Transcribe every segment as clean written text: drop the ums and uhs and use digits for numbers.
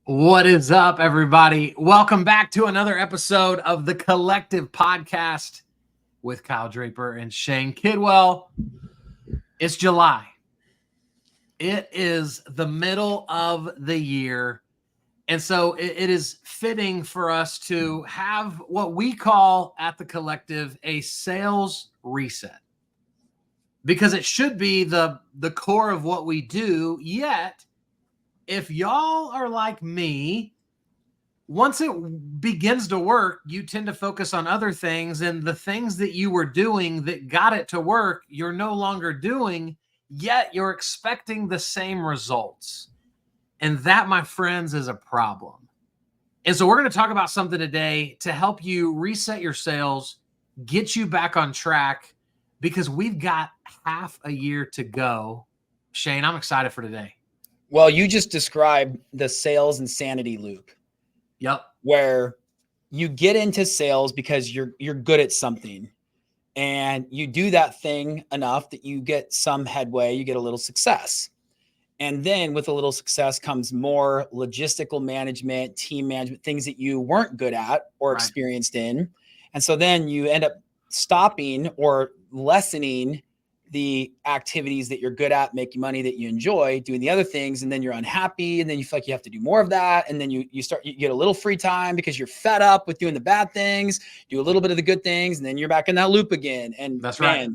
What is up, everybody? Welcome back to another episode of the Collective Podcast with Kyle Draper and Shane Kidwell. It's July. It is the middle of the year. And so it is fitting for us to have what we call at the Collective a sales reset. Because it should be the core of what we do. Yet, if y'all are like me, once it begins to work, you tend to focus on other things, and the things that you were doing that got it to work, you're no longer doing, yet you're expecting the same results. And that, my friends, is a problem. And so we're going to talk about something today to help you reset your sales, get you back on track, because we've got half a year to go. Shane, I'm excited for today. Well, you just described the sales insanity loop. Yep. Where you get into sales because you're good at something, and you do that thing enough that you get some headway, you get a little success. And then with a little success comes more logistical management, team management, things that you weren't good at or experienced in. And so then you end up stopping or lessening the activities that you're good at, making money that you enjoy, doing the other things, and then you're unhappy, and then you feel like you have to do more of that, and then you get a little free time because you're fed up with doing the bad things, do a little bit of the good things, and then you're back in that loop again. And that's right.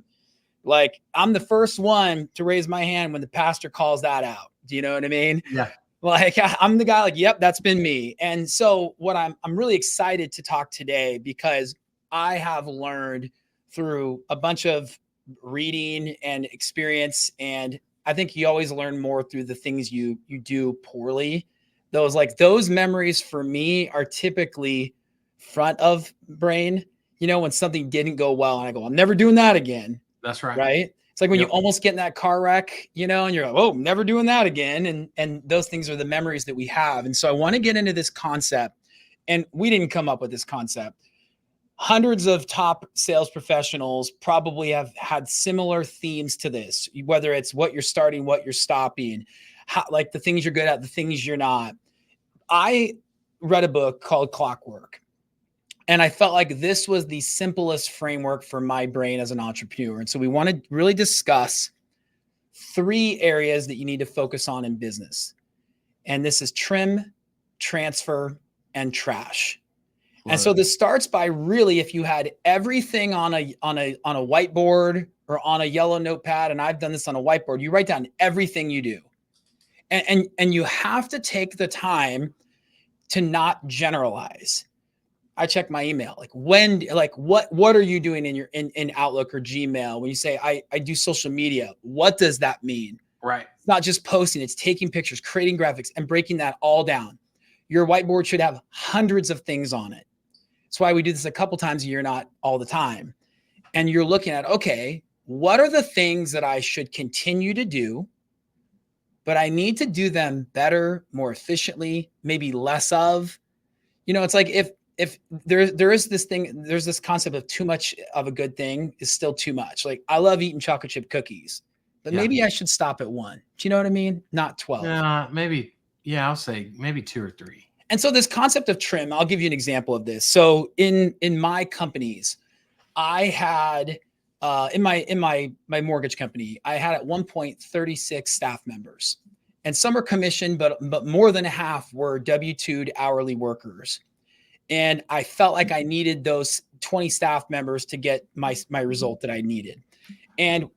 Like, I'm the first one to raise my hand when the pastor calls that out. Do you know what I mean? Yeah. Like, I'm the guy like, yep, that's been me. And so what I'm really excited to talk today, because I have learned through a bunch of reading and experience, and I think you always learn more through the things you do poorly. Those memories for me are typically front of brain, when something didn't go well and I go, I'm never doing that again. That's right. Right. It's like when you almost get in that car wreck, and you're like, oh, never doing that again. And those things are the memories that we have. And so I want to get into this concept, and we didn't come up with this concept. Hundreds of top sales professionals probably have had similar themes to this, whether it's what you're starting, what you're stopping, like the things you're good at, the things you're not. I read a book called Clockwork, and I felt like this was the simplest framework for my brain as an entrepreneur. And so we want to really discuss 3 areas that you need to focus on in business. And this is trim, transfer, and trash. And so this starts by really, if you had everything on a whiteboard or on a yellow notepad, and I've done this on a whiteboard, you write down everything you do. And you have to take the time to not generalize. I check my email. What are you doing in Outlook or Gmail? When you say I do social media, what does that mean? Right. It's not just posting, it's taking pictures, creating graphics, and breaking that all down. Your whiteboard should have hundreds of things on it. That's why we do this a couple times a year, not all the time. And you're looking at, okay, what are the things that I should continue to do, but I need to do them better, more efficiently, maybe less of. It's like if there is this thing, there's this concept of too much of a good thing is still too much. Like, I love eating chocolate chip cookies, but maybe I should stop at 1. Do you know what I mean? Not 12. Maybe. Yeah, I'll say maybe 2 or 3. And so this concept of trim, I'll give you an example of this. So in my companies, I had in my mortgage company, I had at one point 36 staff members, and some are commissioned, but more than half were W-2'd hourly workers. And I felt like I needed those 20 staff members to get my result that I needed. And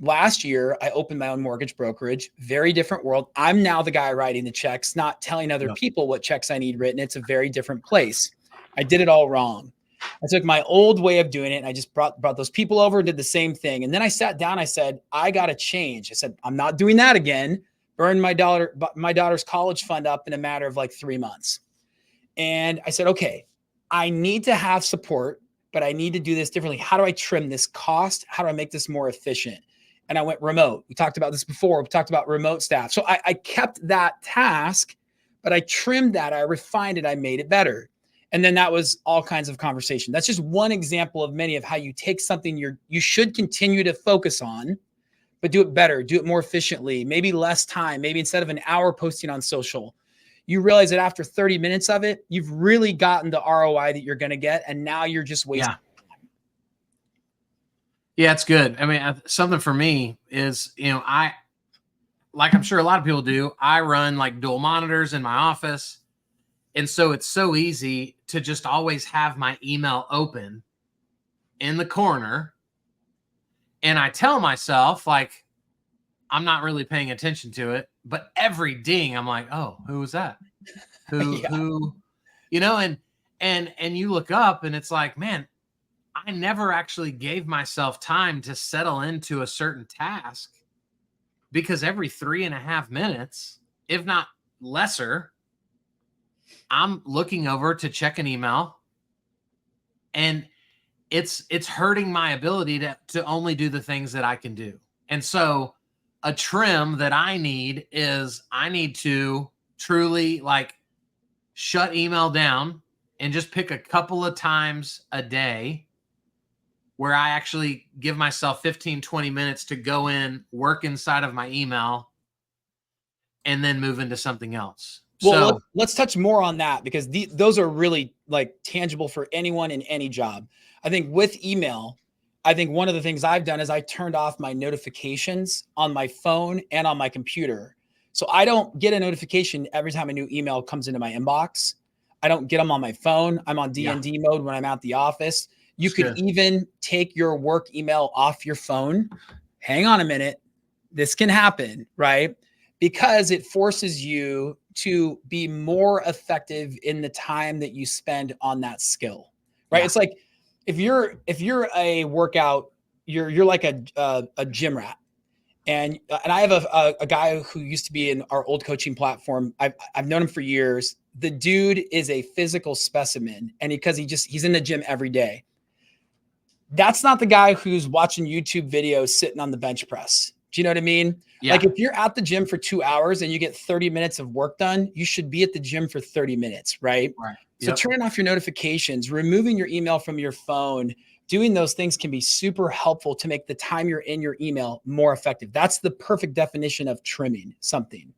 last year, I opened my own mortgage brokerage, very different world. I'm now the guy writing the checks, not telling other people what checks I need written. It's a very different place. I did it all wrong. I took my old way of doing it, and I just brought those people over and did the same thing. And then I sat down, I said, I got to change. I said, I'm not doing that again. Burned my daughter's college fund up in a matter of like 3 months. And I said, okay, I need to have support, but I need to do this differently. How do I trim this cost? How do I make this more efficient? And I went remote. We talked about this before. We talked about remote staff. So I kept that task, but I trimmed that. I refined it. I made it better. And then that was all kinds of conversation. That's just one example of many of how you take something you should continue to focus on, but do it better, do it more efficiently, maybe less time, maybe instead of an hour posting on social, you realize that after 30 minutes of it, you've really gotten the ROI that you're going to get. And now you're just wasting. Yeah, it's good. I mean, something for me is, like I'm sure a lot of people do, I run like dual monitors in my office. And so it's so easy to just always have my email open in the corner. And I tell myself, like, I'm not really paying attention to it, but every ding, I'm like, oh, who was that? Who, and you look up and it's like, man, I never actually gave myself time to settle into a certain task, because every 3.5 minutes, if not lesser, I'm looking over to check an email, and it's hurting my ability to only do the things that I can do. And so a trim that I need is I need to truly like shut email down and just pick a couple of times a day where I actually give myself 15, 20 minutes to go in, work inside of my email, and then move into something else. Well, let's touch more on that, because those are really like tangible for anyone in any job. I think with email, I think one of the things I've done is I turned off my notifications on my phone and on my computer. So I don't get a notification every time a new email comes into my inbox. I don't get them on my phone. I'm on DND mode when I'm at the office. You could even take your work email off your phone. Hang on a minute. This can happen, right? Because it forces you to be more effective in the time that you spend on that skill, right? Yeah. It's like if you're a workout, you're like a gym rat. And I have a guy who used to be in our old coaching platform. I've known him for years. The dude is a physical specimen, and because he's in the gym every day. That's not the guy who's watching YouTube videos sitting on the bench press. Do you know what I mean? Yeah. Like if you're at the gym for 2 hours and you get 30 minutes of work done, you should be at the gym for 30 minutes, right? Right. So turning off your notifications, removing your email from your phone, doing those things can be super helpful to make the time you're in your email more effective. That's the perfect definition of trimming something.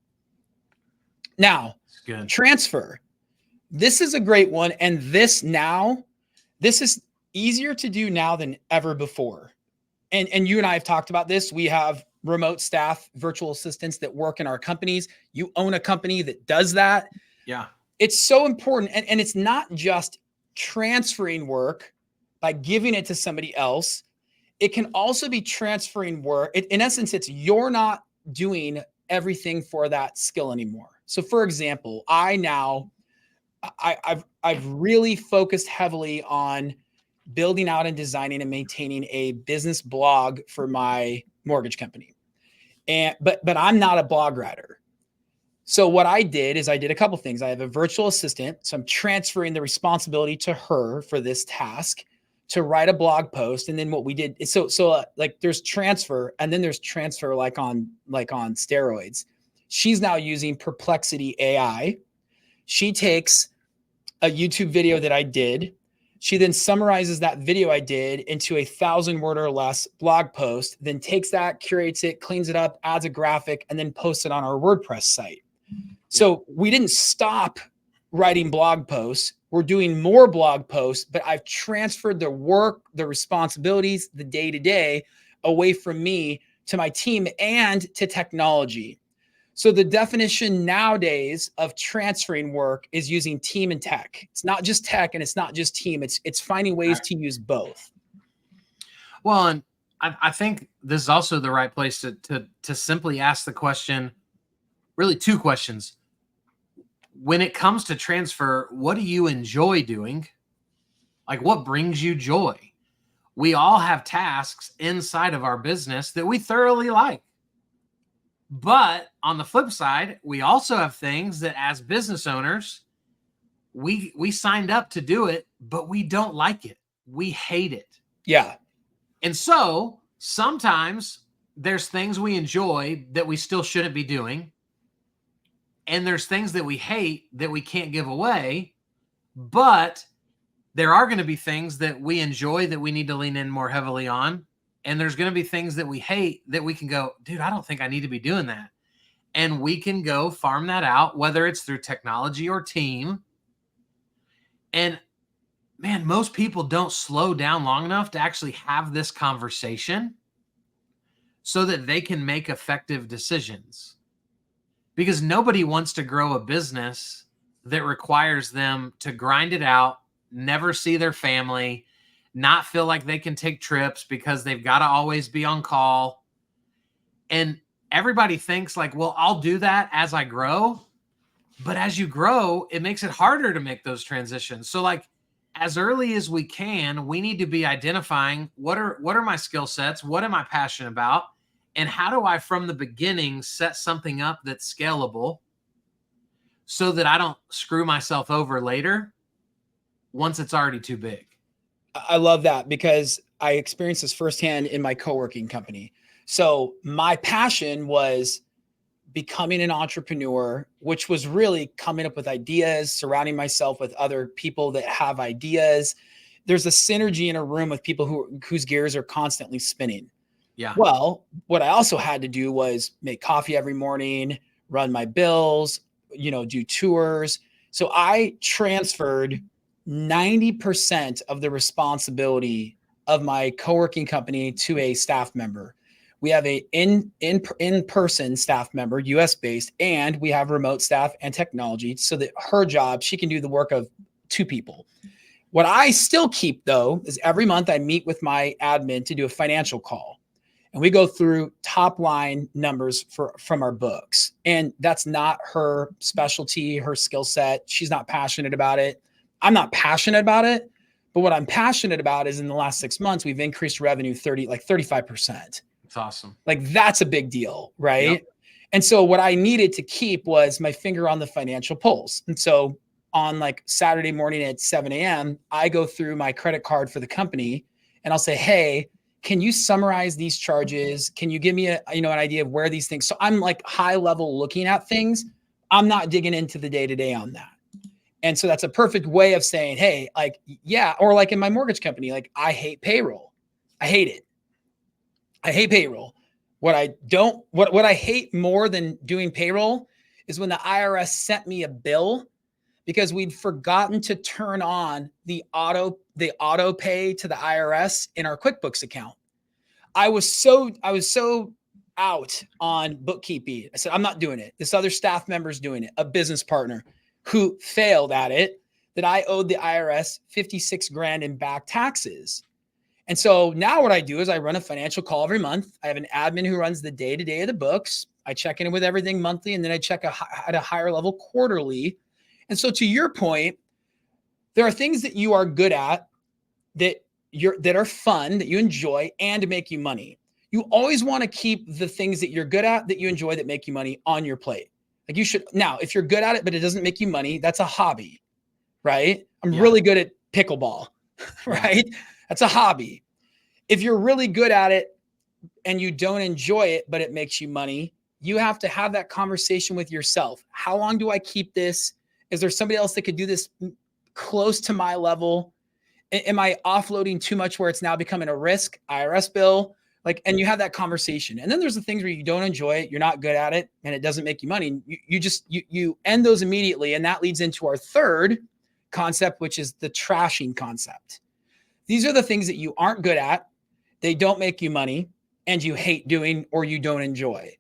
Now, transfer. This is a great one. And this is easier to do now than ever before. And you and I have talked about this. We have remote staff, virtual assistants that work in our companies. You own a company that does that. Yeah. It's so important. And it's not just transferring work by giving it to somebody else. It can also be transferring work. In essence, it's you're not doing everything for that skill anymore. So for example, I've really focused heavily on building out and designing and maintaining a business blog for my mortgage company. But I'm not a blog writer. So what I did is I did a couple things. I have a virtual assistant. So I'm transferring the responsibility to her for this task to write a blog post. And then what we did is like there's transfer, and then there's transfer like on steroids. She's now using Perplexity AI. She takes a YouTube video that I did. She then summarizes that video I did into a 1,000-word or less blog post, then takes that, curates it, cleans it up, adds a graphic, and then posts it on our WordPress site. So we didn't stop writing blog posts. We're doing more blog posts, but I've transferred the work, the responsibilities, the day-to-day away from me to my team and to technology. So the definition nowadays of transferring work is using team and tech. It's not just tech and it's not just team. It's finding ways to use both. Well, and I think this is also the right place to simply ask the question, really two questions. When it comes to transfer, what do you enjoy doing? Like what brings you joy? We all have tasks inside of our business that we thoroughly like. But on the flip side, we also have things that as business owners, we signed up to do it, but we don't like it. We hate it. Yeah. And so sometimes there's things we enjoy that we still shouldn't be doing. And there's things that we hate that we can't give away. But there are going to be things that we enjoy that we need to lean in more heavily on. And there's going to be things that we hate that we can go, dude, I don't think I need to be doing that. and we can go farm that out, whether it's through technology or team. And man, most people don't slow down long enough to actually have this conversation so that they can make effective decisions. Because nobody wants to grow a business that requires them to grind it out, never see their family, not feel like they can take trips because they've got to always be on call. And everybody thinks like, well, I'll do that as I grow. But as you grow, it makes it harder to make those transitions. So like as early as we can, we need to be identifying what are my skill sets? What am I passionate about? And how do I, from the beginning, set something up that's scalable so that I don't screw myself over later once it's already too big? I love that because I experienced this firsthand in my co-working company. So my passion was becoming an entrepreneur, which was really coming up with ideas, surrounding myself with other people that have ideas. There's a synergy in a room with people whose gears are constantly spinning. Yeah. Well, what I also had to do was make coffee every morning, run my bills, do tours. So I transferred 90% of the responsibility of my co-working company to a staff member. We have a in-person staff member, US based, and we have remote staff and technology so that her job, she can do the work of 2 people. What I still keep though, is every month I meet with my admin to do a financial call. And we go through top line numbers from our books. And that's not her specialty, her skill set. She's not passionate about it. I'm not passionate about it. But what I'm passionate about is in the last 6 months, we've increased revenue 35%. It's awesome. Like that's a big deal, right? Yep. And so what I needed to keep was my finger on the financial pulse. And so on like Saturday morning at 7 a.m., I go through my credit card for the company and I'll say, hey, can you summarize these charges? Can you give me an idea of where these things? So I'm like high level looking at things. I'm not digging into the day to day on that. And so that's a perfect way of saying, hey, like, yeah. Or like in my mortgage company, like I hate payroll. I hate it. I hate payroll. What I hate more than doing payroll is when the IRS sent me a bill because we'd forgotten to turn on the auto pay to the IRS in our QuickBooks account. I was so out on bookkeeping. I said, I'm not doing it. This other staff member's doing it, a business partner who failed at it, that I owed the IRS 56 grand in back taxes. And so now what I do is I run a financial call every month. I have an admin who runs the day-to-day of the books. I check in with everything monthly, and then I check at a higher level quarterly. And so to your point, there are things that you are good at that are fun, that you enjoy, and make you money. You always want to keep the things that you're good at, that you enjoy, that make you money on your plate. Like you should. Now, if you're good at it, but it doesn't make you money, that's a hobby, right? I'm really good at pickleball, right? Yeah. That's a hobby. If you're really good at it and you don't enjoy it, but it makes you money, you have to have that conversation with yourself. How long do I keep this? Is there somebody else that could do this close to my level? Am I offloading too much where it's now becoming a risk, IRS bill? And you have that conversation. And then there's the things where you don't enjoy it, you're not good at it, and it doesn't make you money. You end those immediately. And that leads into our third concept, which is the trashing concept. These are the things that you aren't good at, they don't make you money, and you hate doing or you don't enjoy.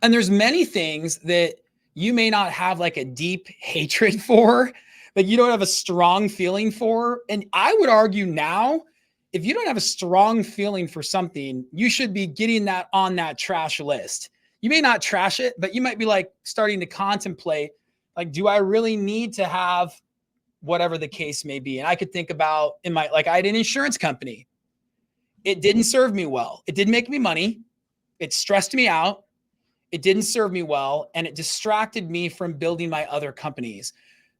And there's many things that you may not have like a deep hatred for, like you don't have a strong feeling for. And I would argue now, if you don't have a strong feeling for something, you should be getting that on that trash list. You may not trash it, but you might be like starting to contemplate, like, do I really need to have whatever the case may be? And I could think about I had an insurance company. It didn't serve me well. It didn't make me money. It stressed me out. It didn't serve me well. And it distracted me from building my other companies.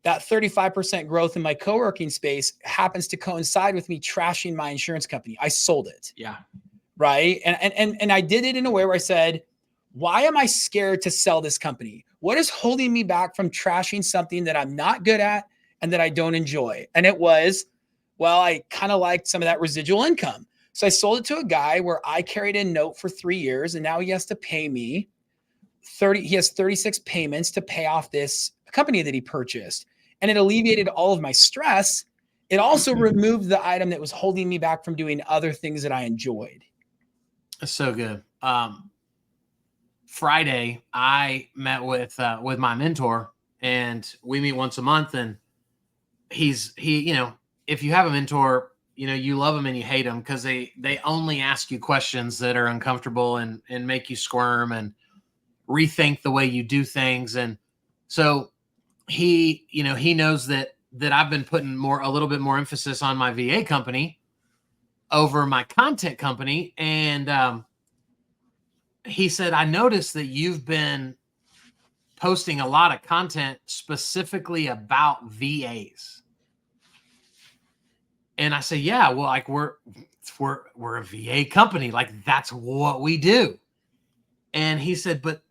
That 35% growth in my co-working space happens to coincide with me trashing my insurance company. I sold it. Yeah. Right. And I did it in a way where I said, why am I scared to sell this company? What is holding me back from trashing something that I'm not good at and that I don't enjoy? And it was, well, I kind of liked some of that residual income. So I sold it to a guy where I carried a note for 3 years and now he has to pay me. he has 36 payments to pay off this company that he purchased. And it alleviated all of my stress. It also removed the item that was holding me back from doing other things that I enjoyed. That's so good. Friday, I met with my mentor, and we meet once a month. And he, if you have a mentor, you love them and you hate them because they only ask you questions that are uncomfortable and make you squirm and rethink the way you do things. And so he knows that I've been putting a little bit more emphasis on my VA company over my content company. And he said, I noticed that you've been posting a lot of content specifically about VAs. And I said, yeah, well, like we're a VA company. Like that's what we do. And he said, but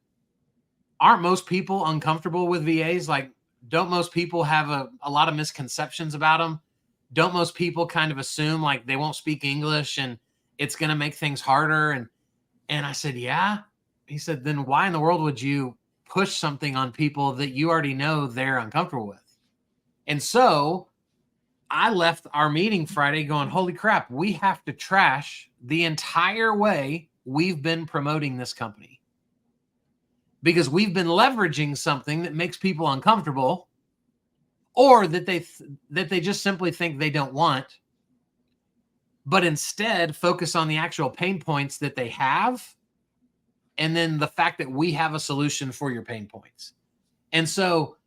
aren't most people uncomfortable with VAs? Like, don't most people have a lot of misconceptions about them? Don't most people kind of assume like they won't speak English and it's going to make things harder? And I said, yeah. He said, then why in the world would you push something on people that you already know they're uncomfortable with? And so I left our meeting Friday going, holy crap, we have to trash the entire way we've been promoting this company. Because we've been leveraging something that makes people uncomfortable, or that they just simply think they don't want, but instead focus on the actual pain points that they have, and then the fact that we have a solution for your pain points. And so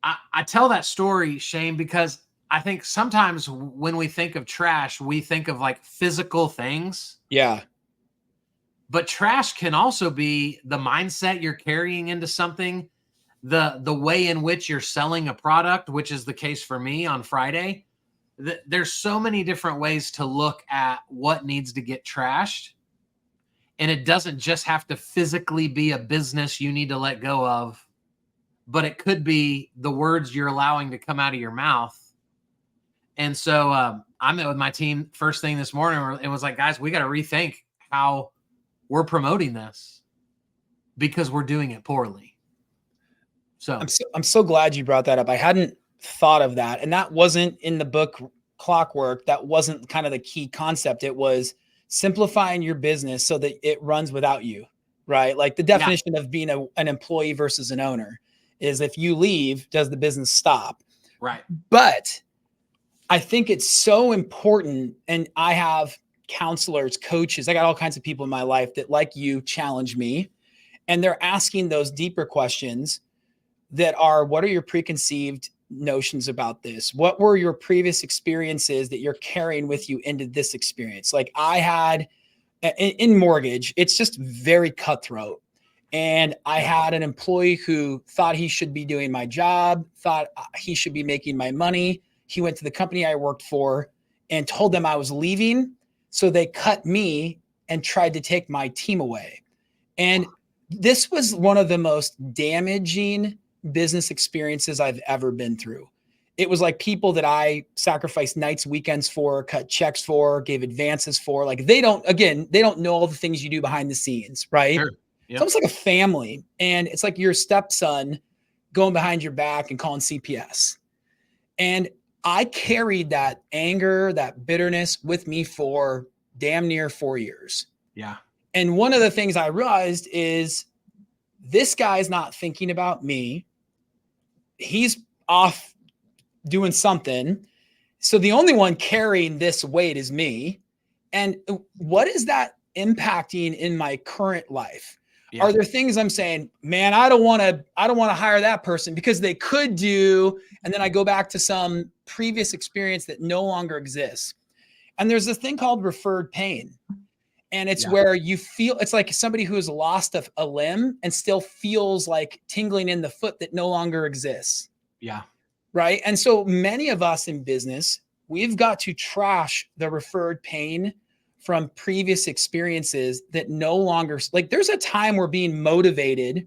I tell that story, Shane, because I think sometimes when we think of trash, we think of like physical things. Yeah. But trash can also be the mindset you're carrying into something, the way in which you're selling a product, which is the case for me on Friday. There's so many different ways to look at what needs to get trashed. And it doesn't just have to physically be a business you need to let go of, but it could be the words you're allowing to come out of your mouth. And so I met with my team first thing this morning and was like, guys, we got to rethink how we're promoting this because we're doing it poorly. So I'm so glad you brought that up. I hadn't thought of that. And that wasn't in the book Clockwork. That wasn't kind of the key concept. It was simplifying your business so that it runs without you, right? Like the definition of being an employee versus an owner is if you leave, does the business stop? Right. But I think it's so important. And I have counselors, coaches, I got all kinds of people in my life that, like you, challenge me. And they're asking those deeper questions that are, what are your preconceived notions about this? What were your previous experiences that you're carrying with you into this experience? Like I had in mortgage, it's just very cutthroat. And I had an employee who thought he should be doing my job, thought he should be making my money. He went to the company I worked for and told them I was leaving. So they cut me and tried to take my team away. And this was one of the most damaging business experiences I've ever been through. It was like people that I sacrificed nights, weekends for, cut checks for, gave advances for. Like they don't know all the things you do behind the scenes, right? Sure. Yep. It's almost like a family. And it's like your stepson going behind your back and calling CPS. And I carried that anger, that bitterness with me for damn near 4 years. Yeah. And one of the things I realized is this guy's not thinking about me. He's off doing something. So the only one carrying this weight is me. And what is that impacting in my current life? Yeah. Are there things I'm saying, man, I don't want to hire that person because they could do, and then I go back to some previous experience that no longer exists. And there's this thing called referred pain. And it's where you feel, it's like somebody who has lost a limb and still feels like tingling in the foot that no longer exists. Yeah. Right. And so many of us in business, we've got to trash the referred pain from previous experiences that no longer, like there's a time we're being motivated,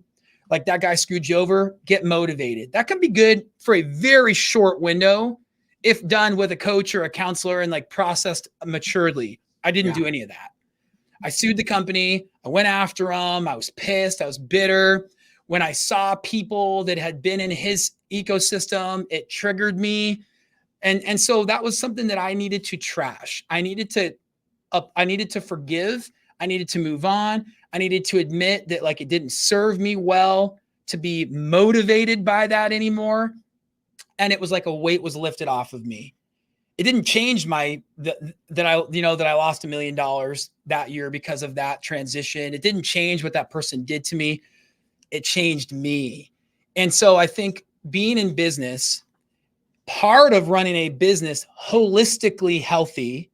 like that guy screwed you over, get motivated. That can be good for a very short window if done with a coach or a counselor and like processed maturely. I didn't do any of that. I sued the company. I went after them. I was pissed. I was bitter. When I saw people that had been in his ecosystem, it triggered me. And so that was something that I needed to trash. I needed to forgive. I needed to move on. I needed to admit that like it didn't serve me well to be motivated by that anymore. And it was like a weight was lifted off of me. It didn't change that I lost $1 million that year because of that transition. It didn't change what that person did to me. It changed me. And so I think being in business, part of running a business holistically healthy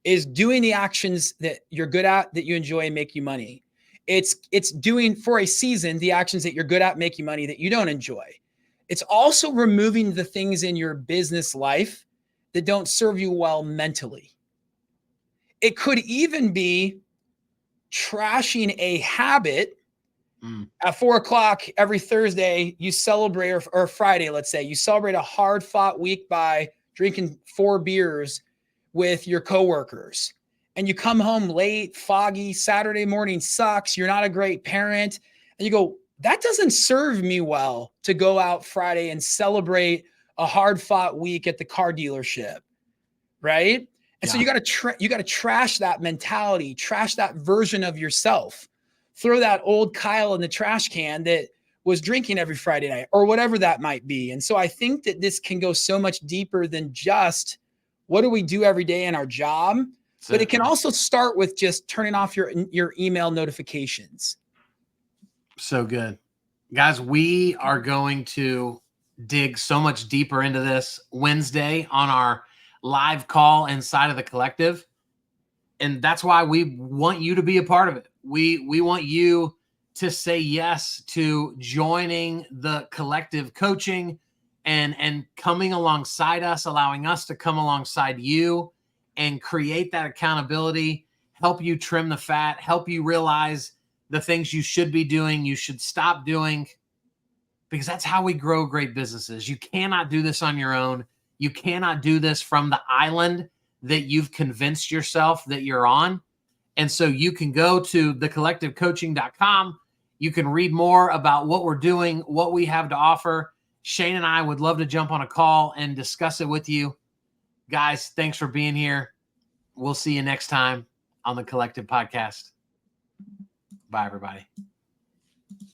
is doing the actions that you're good at, that you enjoy and make you money. It's doing for a season the actions that you're good at, make you money, that you don't enjoy. It's also removing the things in your business life that don't serve you well mentally. It could even be trashing a habit. At 4:00 every Thursday, you celebrate, or Friday, let's say, you celebrate a hard fought week by drinking 4 beers with your coworkers. And you come home late, foggy, Saturday morning sucks. You're not a great parent. And you go, that doesn't serve me well to go out Friday and celebrate a hard fought week at the car dealership. Right. And so you got to trash that mentality, trash that version of yourself. Throw that old Kyle in the trash can that was drinking every Friday night or whatever that might be. And so I think that this can go so much deeper than just what do we do every day in our job, but it can also start with just turning off your email notifications. So good. Guys, we are going to dig so much deeper into this Wednesday on our live call inside of the collective. And that's why we want you to be a part of it. We want you to say yes to joining the collective coaching and coming alongside us, allowing us to come alongside you and create that accountability, help you trim the fat, help you realize the things you should be doing, you should stop doing, because that's how we grow great businesses. You cannot do this on your own. You cannot do this from the island that you've convinced yourself that you're on. And so you can go to thecollectivecoaching.com. You can read more about what we're doing, what we have to offer. Shane and I would love to jump on a call and discuss it with you. Guys, thanks for being here. We'll see you next time on the Collective Podcast. Bye, everybody.